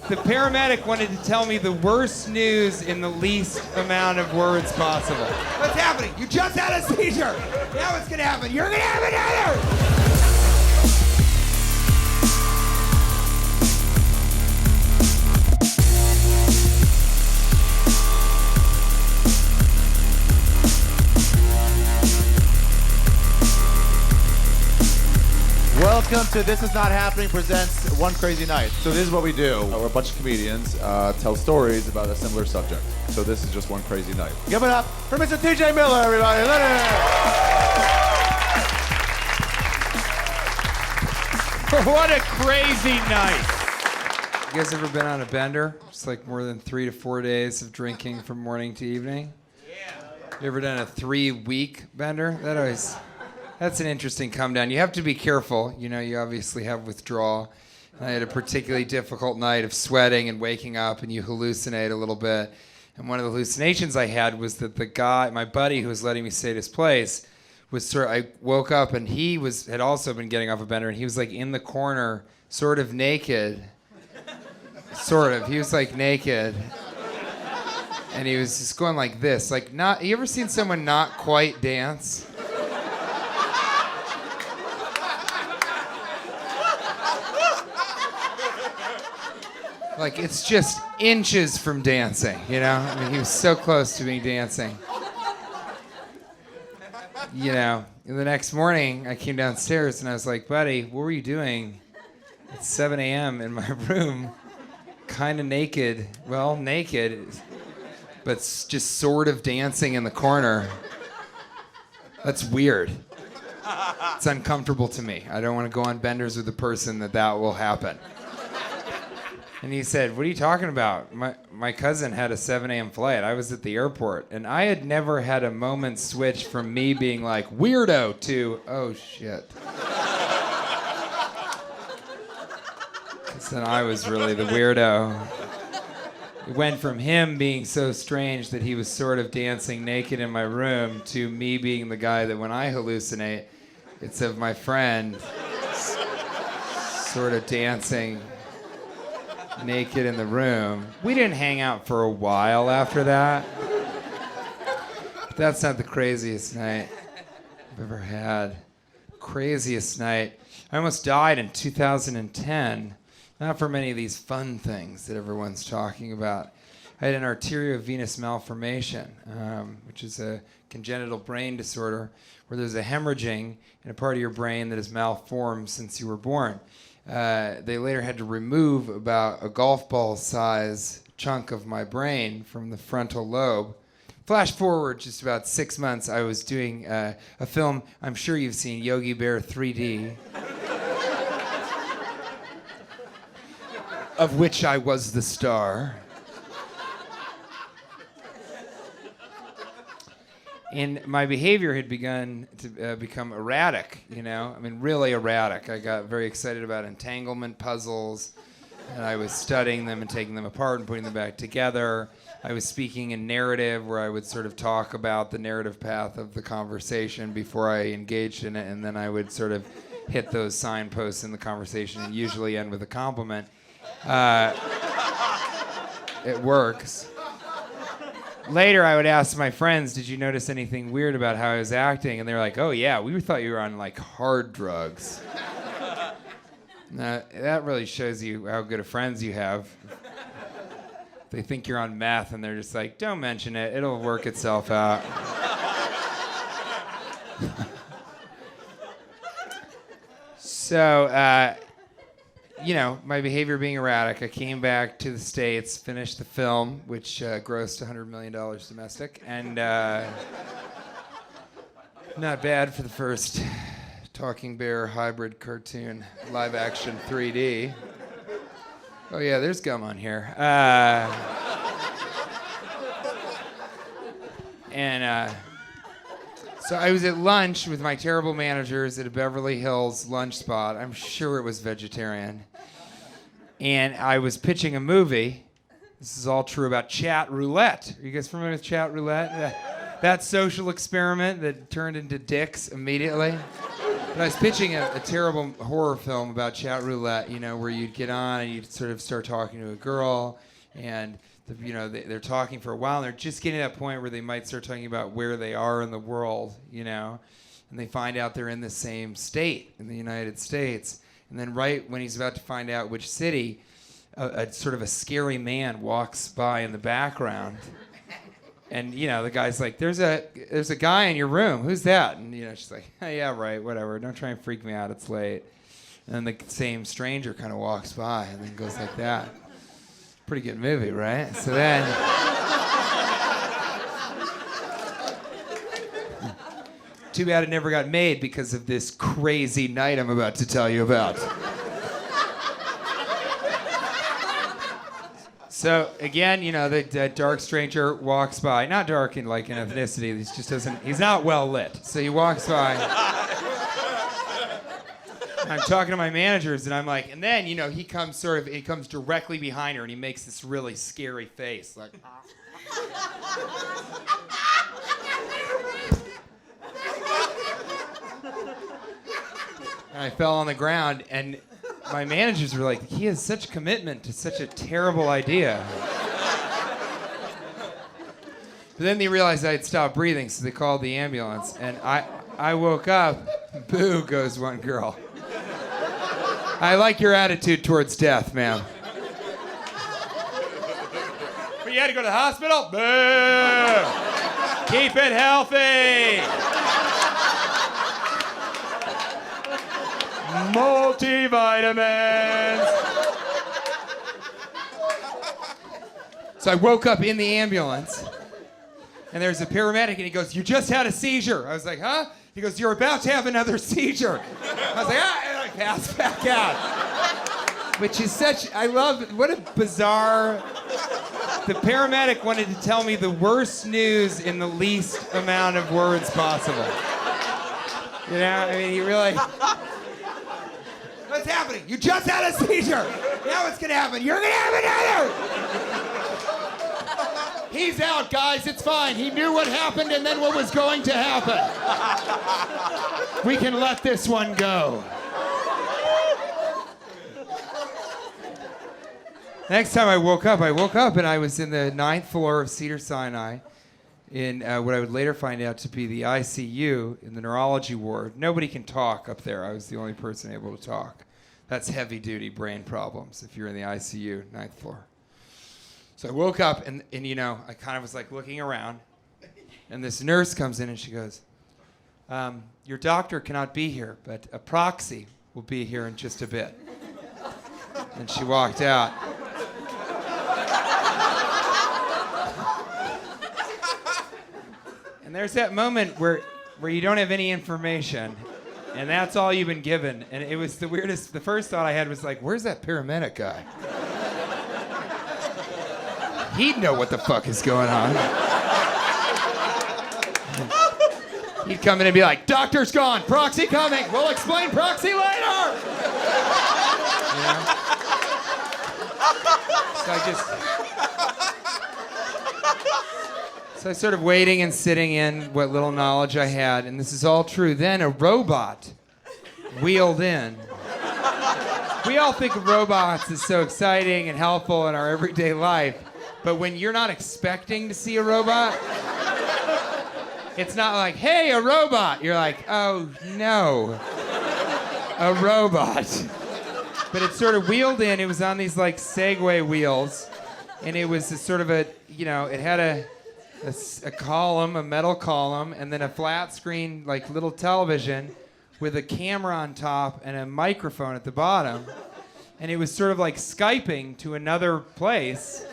The paramedic wanted to tell me the worst news in the least amount of words possible. What's happening? You just had a seizure. Now what's gonna happen? You're gonna have another. Welcome to This Is Not Happening presents One Crazy Night. So this is what we do. We're a bunch of comedians tell stories about a similar subject. So this is just one crazy night. Give it up for Mr. TJ Miller, everybody. What a crazy night. You guys ever been on a bender? Just like more than 3 to 4 days of drinking from morning to evening? Yeah. You ever done a 3-week bender? That's an interesting come down. You have to be careful. You know, you obviously have withdrawal. I had a particularly difficult night of sweating and waking up, and you hallucinate a little bit. And one of the hallucinations I had was that the guy, my buddy who was letting me stay at his place, I woke up and he had also been getting off a bender, and he was like in the corner, sort of naked. He was like naked. And he was just going like this. Like, you ever seen someone not quite dance? Like, it's just inches from dancing, you know? I mean, he was so close to me dancing. You know, the next morning, I came downstairs and I was like, buddy, what were you doing at 7 a.m. in my room? Kind of naked. Well, naked, but just sort of dancing in the corner. That's weird. It's uncomfortable to me. I don't want to go on benders with a person that will happen. And he said, what are you talking about? My cousin had a 7 a.m. flight. I was at the airport. And I had never had a moment switch from me being like, weirdo, to, oh, shit. Because then I was really the weirdo. It went from him being so strange that he was sort of dancing naked in my room to me being the guy that when I hallucinate, it's of my friend sort of dancing naked in the room. We didn't hang out for a while after that. But that's not the craziest night I've ever had. Craziest night. I almost died in 2010. Not for many of these fun things that everyone's talking about. I had an arteriovenous malformation, which is a congenital brain disorder where there's a hemorrhaging in a part of your brain that has malformed since you were born. They later had to remove about a golf ball size chunk of my brain from the frontal lobe. Flash forward just about 6 months, I was doing a film I'm sure you've seen, Yogi Bear 3D, of which I was the star. And my behavior had begun to become erratic, you know? I mean, really erratic. I got very excited about entanglement puzzles, and I was studying them and taking them apart and putting them back together. I was speaking in narrative where I would sort of talk about the narrative path of the conversation before I engaged in it, and then I would sort of hit those signposts in the conversation and usually end with a compliment. It works. Later, I would ask my friends, did you notice anything weird about how I was acting? And they were like, oh, yeah, we thought you were on, like, hard drugs. Now, that really shows you how good of friends you have. They think you're on meth, and they're just like, don't mention it. It'll work itself out. So, you know, my behavior being erratic, I came back to the States, finished the film, which grossed $100 million domestic, and not bad for the first talking bear hybrid cartoon, live action 3D. Oh yeah, there's gum on here. So I was at lunch with my terrible managers at a Beverly Hills lunch spot. I'm sure it was vegetarian. And I was pitching a movie. This is all true about chat roulette. Are you guys familiar with chat roulette? That social experiment that turned into dicks immediately. But I was pitching a terrible horror film about chat roulette, you know, where you'd get on and you'd sort of start talking to a girl, and they're talking for a while, and they're just getting to that point where they might start talking about where they are in the world, you know, and they find out they're in the same state in the United States, and then right when he's about to find out which city, a sort of a scary man walks by in the background. And, you know, the guy's like, there's a guy in your room. Who's that? And, you know, she's like, oh, yeah, right, whatever. Don't try and freak me out. It's late. And then the same stranger kind of walks by and then goes like that. Pretty good movie, right? So then... Too bad it never got made because of this crazy night I'm about to tell you about. So again, you know, the dark stranger walks by. Not dark in like an ethnicity. He's not well lit. So he walks by. I'm talking to my managers, and I'm like, and then, you know, he comes directly behind her, and he makes this really scary face, like. And I fell on the ground, and my managers were like, he has such commitment to such a terrible idea. But then they realized I had stopped breathing, so they called the ambulance. And I woke up. Boo, goes one girl. I like your attitude towards death, ma'am. But you had to go to the hospital? Boo! Keep it healthy! Multivitamins. So I woke up in the ambulance, and there's a paramedic, and he goes, "You just had a seizure." I was like, "Huh?" He goes, "You're about to have another seizure." I was like, "Ah," and I passed back out. Which is what a bizarre. The paramedic wanted to tell me the worst news in the least amount of words possible. You know, I mean, he really. What's happening? You just had a seizure. Now what's gonna happen? You're gonna have another. He's out, guys. It's fine. He knew what happened and then what was going to happen. We can let this one go. Next time I woke up and I was in the 9th floor of Cedars-Sinai in what I would later find out to be the ICU in the neurology ward. Nobody can talk up there. I was the only person able to talk. That's heavy-duty brain problems if you're in the ICU, 9th floor. So I woke up and you know, I kind of was like looking around, and this nurse comes in and she goes, "Your doctor cannot be here, but a proxy will be here in just a bit." And she walked out. And there's that moment where you don't have any information, and that's all you've been given. And it was the weirdest. The first thought I had was like, where's that paramedic guy? He'd know what the fuck is going on. He'd come in and be like, "Doctor's gone, proxy coming. We'll explain proxy later." You know? So I sort of waiting and sitting in what little knowledge I had, and this is all true. Then a robot wheeled in. We all think of robots as so exciting and helpful in our everyday life, but when you're not expecting to see a robot, it's not like, "Hey, a robot." You're like, "Oh, no, a robot." But it sort of wheeled in. It was on these like Segway wheels, and it was a sort of a, you know, it had a column, a metal column, and then a flat screen, like little television with a camera on top and a microphone at the bottom. And it was sort of like Skyping to another place.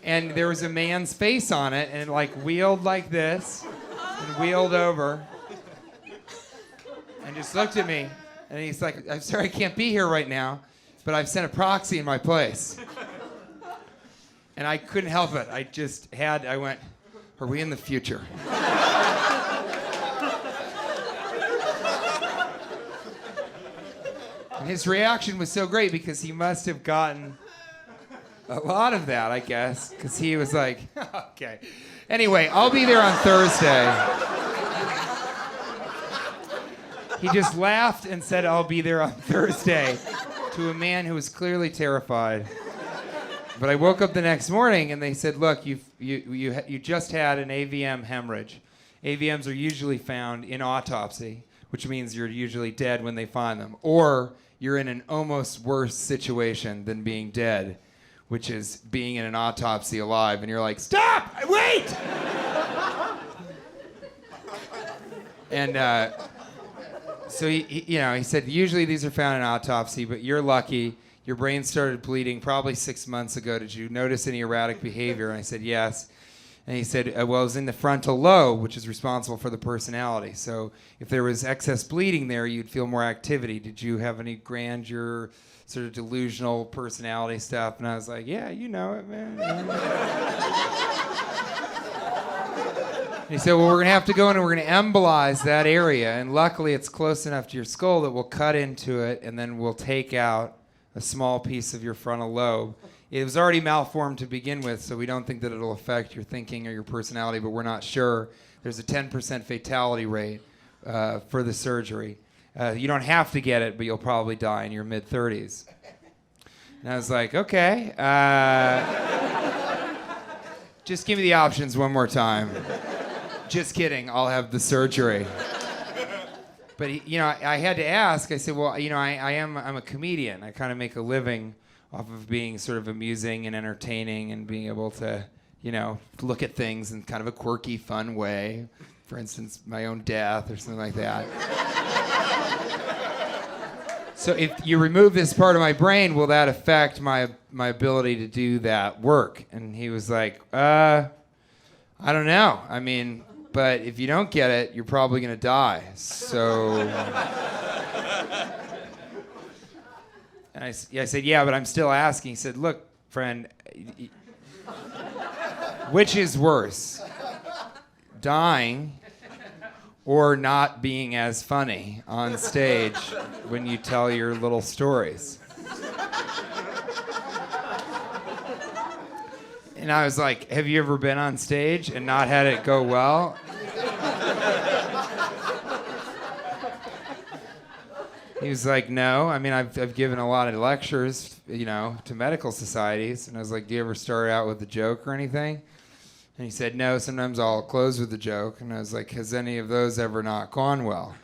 And there was a man's face on it, and it like wheeled like this and wheeled over and just looked at me. And he's like, "I'm sorry, I can't be here right now, but I've sent a proxy in my place." And I couldn't help it. I went, "Are we in the future?" And his reaction was so great because he must have gotten a lot of that, I guess, because he was like, "Okay." Anyway, I'll be there on Thursday. He just laughed and said, "I'll be there on Thursday," to a man who was clearly terrified. But I woke up the next morning and they said, "Look, you just had an AVM hemorrhage. AVMs are usually found in autopsy, which means you're usually dead when they find them, or you're in an almost worse situation than being dead, which is being in an autopsy alive." And you're like, "Stop! Wait!" And so he said, "Usually these are found in autopsy, but you're lucky. Your brain started bleeding probably 6 months ago. Did you notice any erratic behavior?" And I said, "Yes." And he said, "Well, it was in the frontal lobe, which is responsible for the personality. So if there was excess bleeding there, you'd feel more activity. Did you have any grandeur, sort of delusional personality stuff?" And I was like, "Yeah, you know it, man." And he said, "Well, we're going to have to go in and we're going to embolize that area. And luckily, it's close enough to your skull that we'll cut into it, and then we'll take out a small piece of your frontal lobe. It was already malformed to begin with, so we don't think that it'll affect your thinking or your personality, but we're not sure. There's a 10% fatality rate for the surgery. You don't have to get it, but you'll probably die in your mid-30s. And I was like, "Okay. Just give me the options one more time." "Just kidding. I'll have the surgery." But I had to ask. I said, "Well, I'm a comedian. I kind of make a living off of being sort of amusing and entertaining and being able to, look at things in kind of a quirky, fun way. For instance, my own death or something like that." "So if you remove this part of my brain, will that affect my ability to do that work?" And he was like, "I don't know. I mean, but if you don't get it, you're probably going to die. So..." And I said, "Yeah, but I'm still asking." He said, "Look, friend, which is worse? Dying or not being as funny on stage when you tell your little stories?" And I was like, "Have you ever been on stage and not had it go well?" He was like, "No. I mean, I've given a lot of lectures, to medical societies." And I was like, "Do you ever start out with a joke or anything?" And he said, "No. Sometimes I'll close with a joke." And I was like, "Has any of those ever not gone well?"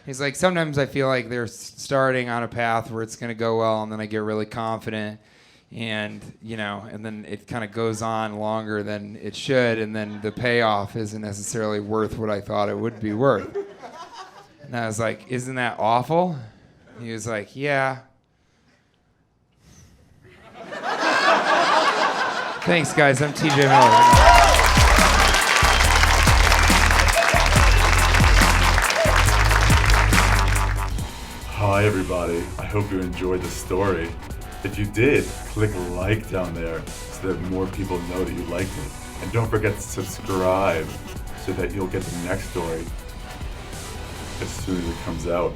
He's like, "Sometimes I feel like they're starting on a path where it's going to go well, and then I get really confident, and and then it kind of goes on longer than it should, and then the payoff isn't necessarily worth what I thought it would be worth." And I was like, "Isn't that awful?" He was like, "Yeah." Thanks, guys. I'm TJ Miller. Hi everybody, I hope you enjoyed the story. If you did, click like down there so that more people know that you liked it. And don't forget to subscribe so that you'll get the next story as soon as it comes out.